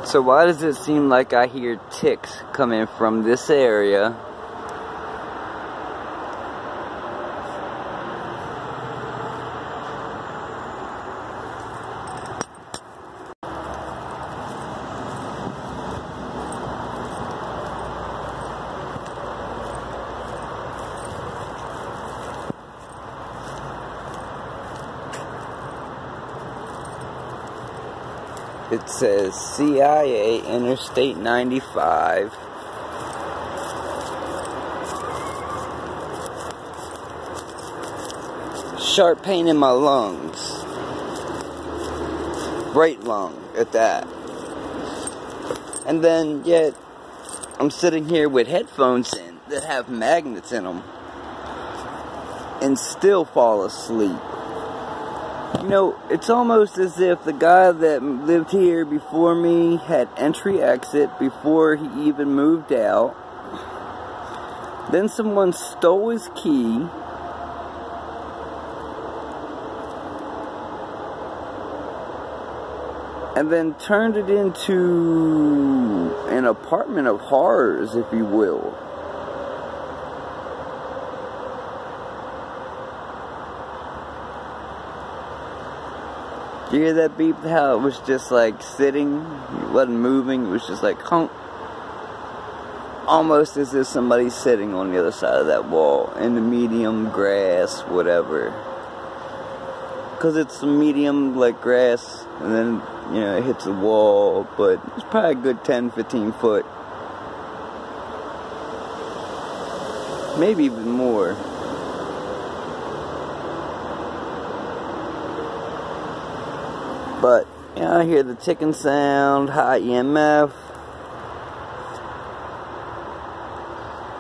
So why does it seem like I hear ticks coming from this area? It says CIA Interstate 95. Sharp pain in my lungs. Right lung at that. And then yet I'm sitting here with headphones in that have magnets in them and still fall asleep. You know, it's almost as if the guy that lived here before me had entry-exit before he even moved out. Then someone stole his key. And then turned it into an apartment of horrors, if you will. You hear that beep? How it was just like sitting, it wasn't moving, it was just like honk. Almost as if somebody's sitting on the other side of that wall, in the medium grass, whatever. Because it's medium like grass, and then, you know, it hits the wall, but it's probably a good 10-15 foot. Maybe even more. But, you know, I hear the ticking sound, high EMF.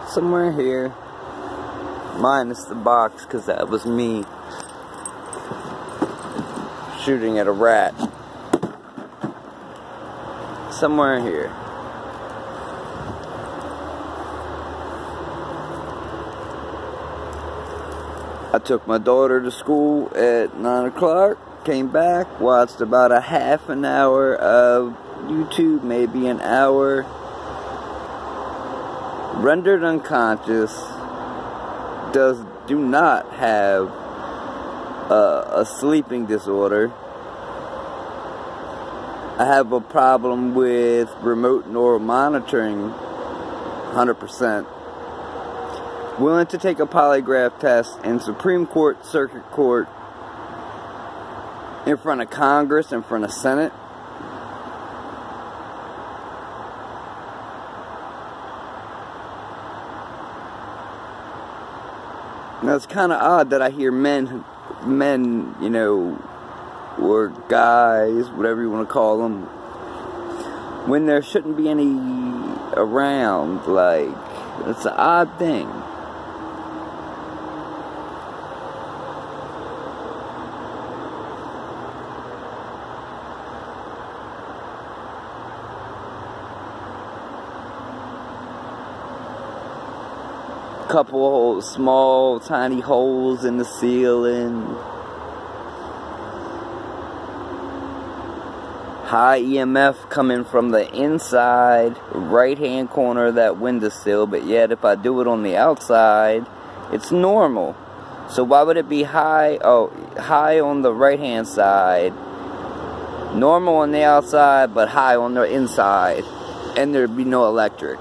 Somewhere here. Minus the box, because that was me shooting at a rat. Somewhere here. I took my daughter to school at 9 o'clock. Came back, watched about a half an hour of YouTube, maybe an hour. Rendered unconscious. Do not have a sleeping disorder. I have a problem with remote neural monitoring, 100%. Willing to take a polygraph test in Supreme Court, Circuit Court, in front of Congress, in front of Senate. Now it's kind of odd that I hear men, you know, or guys, whatever you want to call them, when there shouldn't be any around. Like, it's an odd thing. Couple of small, tiny holes in the ceiling. High EMF coming from the inside, right-hand corner of that windowsill, but yet if I do it on the outside, it's normal. So why would it be high? Oh, high on the right-hand side, normal on the outside, but high on the inside, and there'd be no electric.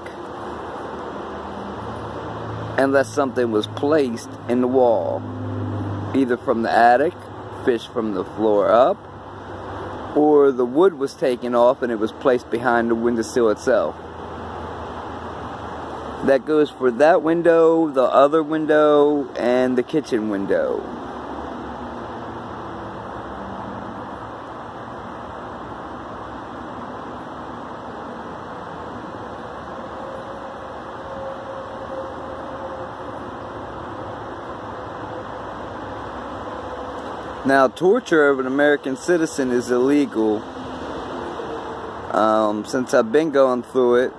Unless something was placed in the wall, either from the attic, fish from the floor up, or the wood was taken off and it was placed behind the windowsill itself. That goes for that window, the other window, and the kitchen window. Now, torture of an American citizen is illegal. Since I've been going through it,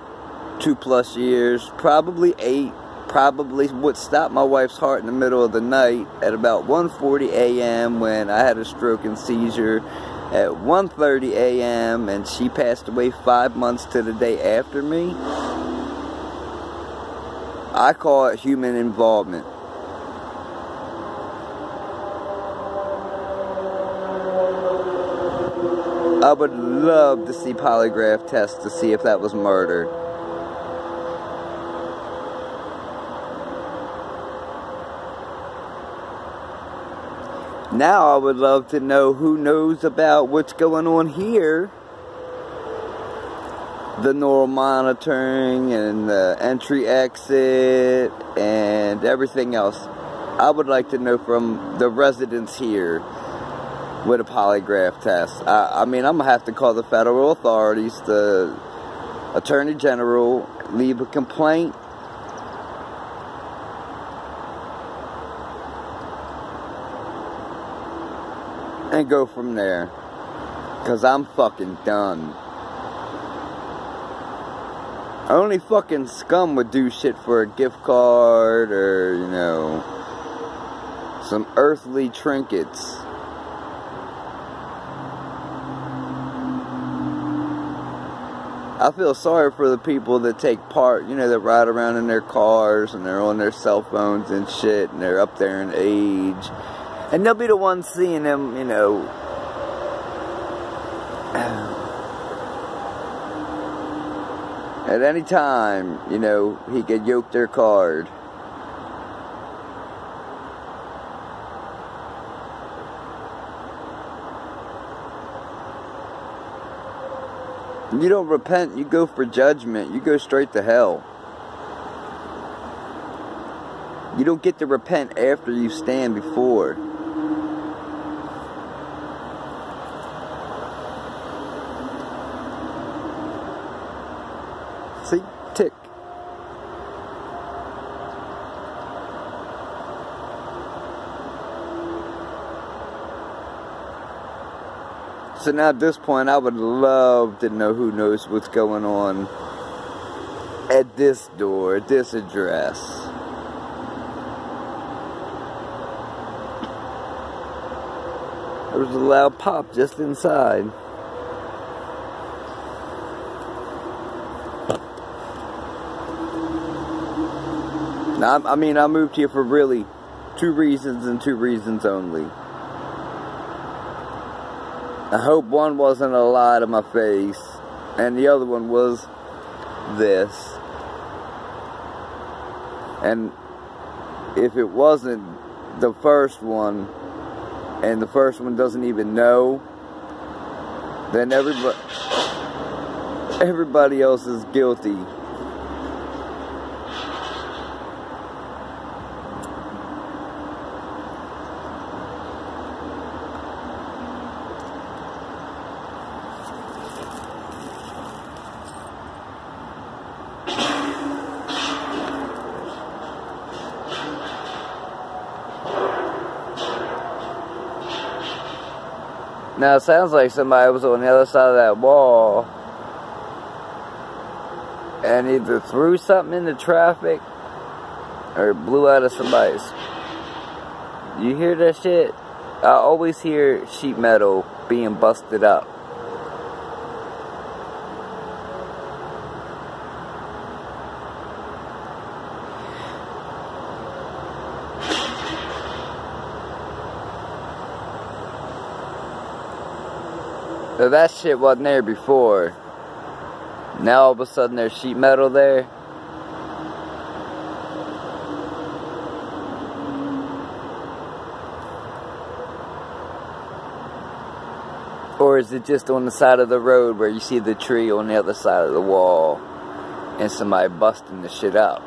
2+ years, probably 8, probably would stop my wife's heart in the middle of the night at about 1:40 a.m. when I had a stroke and seizure. at 1:30 a.m. and she passed away 5 months to the day after me, I call it human involvement. I would love to see polygraph tests to see if that was murder. Now I would love to know who knows about what's going on here. The neural monitoring and the entry exit and everything else. I would like to know from the residents here with a polygraph test. I mean, I'm going to have to call the federal authorities, the Attorney General, leave a complaint. And go from there. Because I'm fucking done. Only fucking scum would do shit for a gift card or, you know, some earthly trinkets. I feel sorry for the people that take part, you know, that ride around in their cars and they're on their cell phones and shit and they're up there in age. And they'll be the ones seeing them, you know, at any time, you know, he could yoke their card. You don't repent, you go for judgment, you go straight to hell. You don't get to repent after you stand before. See? Tick. So now at this point, I would love to know who knows what's going on at this door, at this address. There was a loud pop just inside. Now, I mean, I moved here for really 2 reasons and 2 reasons only. I hope one wasn't a lie to my face, and the other one was this. And if it wasn't the first one, and the first one doesn't even know, then everybody else is guilty. Now it sounds like somebody was on the other side of that wall and either threw something into traffic or blew out of somebody's. You hear that shit? I always hear sheet metal being busted up. So that shit wasn't there before. Now all of a sudden there's sheet metal there. Or is it just on the side of the road where you see the tree on the other side of the wall and somebody busting the shit up?